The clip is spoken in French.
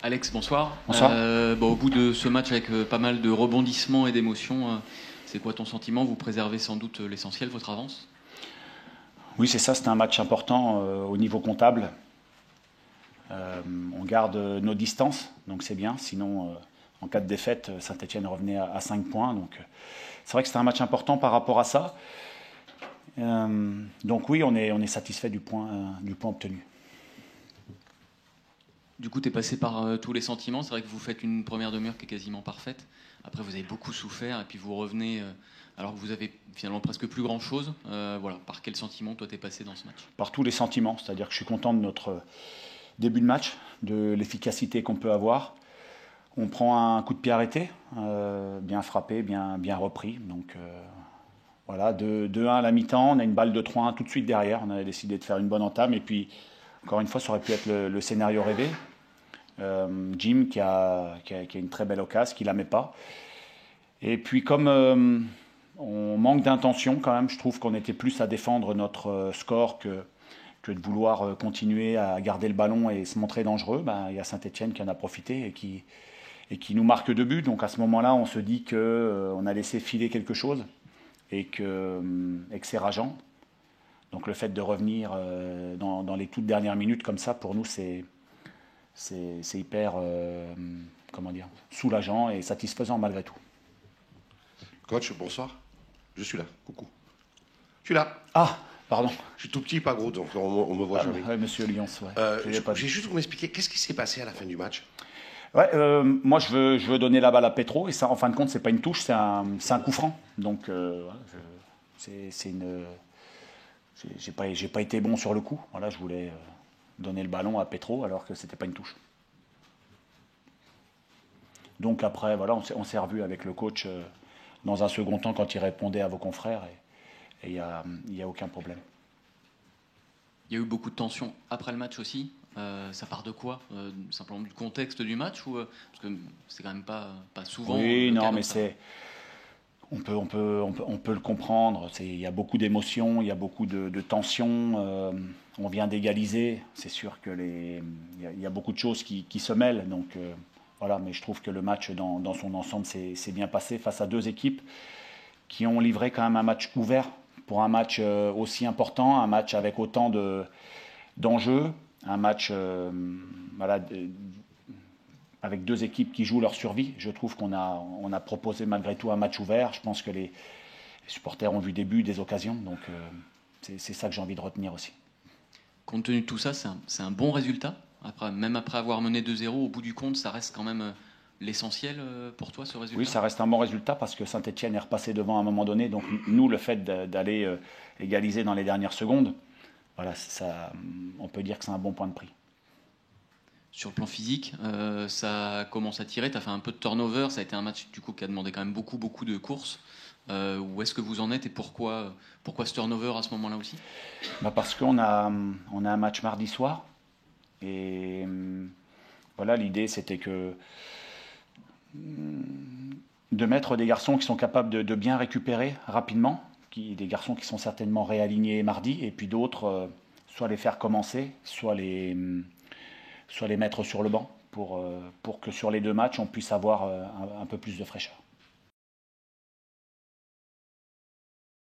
Alex, bonsoir. Bonsoir. Au bout de ce match avec pas mal de rebondissements et d'émotions, c'est quoi ton sentiment? Vous préservez sans doute l'essentiel, votre avance? Oui, c'est ça, c'était un match important au niveau comptable. On garde nos distances, donc c'est bien. Sinon, en cas de défaite, Saint-Etienne revenait à 5 points. Donc, c'est vrai que c'était un match important par rapport à ça. Donc oui, on est satisfait du point obtenu. Du coup, tu es passé par tous les sentiments. C'est vrai que vous faites une première demi-heure qui est quasiment parfaite. Après, vous avez beaucoup souffert et puis vous revenez alors que vous avez finalement presque plus grand-chose. Voilà. Par quel sentiment, toi, t'es passé dans ce match? Par tous les sentiments, c'est-à-dire que je suis content de notre début de match, de l'efficacité qu'on peut avoir. On prend un coup de pied arrêté, bien frappé, bien repris. Donc voilà, 2-1 à la mi-temps, on a une balle de 3-1 tout de suite derrière. On a décidé de faire une bonne entame et puis encore une fois, ça aurait pu être le scénario rêvé. Jim qui a une très belle occasion, qui la met pas. Et puis comme on manque d'intention quand même, je trouve qu'on était plus à défendre notre score que de vouloir continuer à garder le ballon et se montrer dangereux. Il y a Saint-Etienne qui en a profité et qui nous marque 2 buts. Donc à ce moment-là, on se dit qu'on a laissé filer quelque chose et que c'est rageant. Donc le fait de revenir dans les toutes dernières minutes comme ça, pour nous, c'est hyper soulageant et satisfaisant malgré tout. Coach, bonsoir. Je suis là. Coucou. Je suis là. Ah, pardon. Je suis tout petit, pas gros, donc on me voit jamais. Ouais, monsieur Lyons, ouais. J'ai juste vous m'expliquer, qu'est-ce qui s'est passé à la fin du match? Ouais, moi je veux donner la balle à Petro et ça, en fin de compte, c'est pas une touche, c'est un coup franc. Donc c'est une. J'ai pas été bon sur le coup. Voilà, je voulais donner le ballon à Petro alors que c'était pas une touche. Donc après, voilà, on s'est revu avec le coach dans un second temps quand il répondait à vos confrères et il y a aucun problème. Il y a eu beaucoup de tensions après le match aussi. Ça part de quoi? Simplement du contexte du match ou parce que c'est quand même pas souvent. Oui, le cas non, comme mais ça. on peut le comprendre. Il y a beaucoup d'émotions, il y a beaucoup de tensions. On vient d'égaliser. C'est sûr il y a beaucoup de choses qui se mêlent. Donc voilà, mais je trouve que le match dans son ensemble s'est bien passé face à 2 équipes qui ont livré quand même un match ouvert pour un match aussi important, un match avec autant d'enjeux, un match avec 2 équipes qui jouent leur survie. Je trouve qu'on a proposé malgré tout un match ouvert. Je pense que les supporters ont vu des buts, des occasions. Donc c'est ça que j'ai envie de retenir aussi. Compte tenu de tout ça, c'est un bon résultat. Même après avoir mené 2-0, au bout du compte, ça reste quand même l'essentiel pour toi, ce résultat? Oui, ça reste un bon résultat parce que Saint-Etienne est repassé devant à un moment donné. Donc nous, le fait d'aller égaliser dans les dernières secondes, voilà, on peut dire que c'est un bon point de prix. Sur le plan physique, ça commence à tirer. Tu as fait un peu de turnover. Ça a été un match du coup qui a demandé quand même beaucoup de courses. Où est-ce que vous en êtes et pourquoi ce turnover à ce moment-là aussi? Parce qu'on a un match mardi soir. Et voilà, l'idée c'était de mettre des garçons qui sont capables de bien récupérer rapidement, des garçons qui sont certainement réalignés mardi, et puis d'autres, soit les faire commencer, soit les mettre sur le banc pour que sur les 2 matchs, on puisse avoir un peu plus de fraîcheur.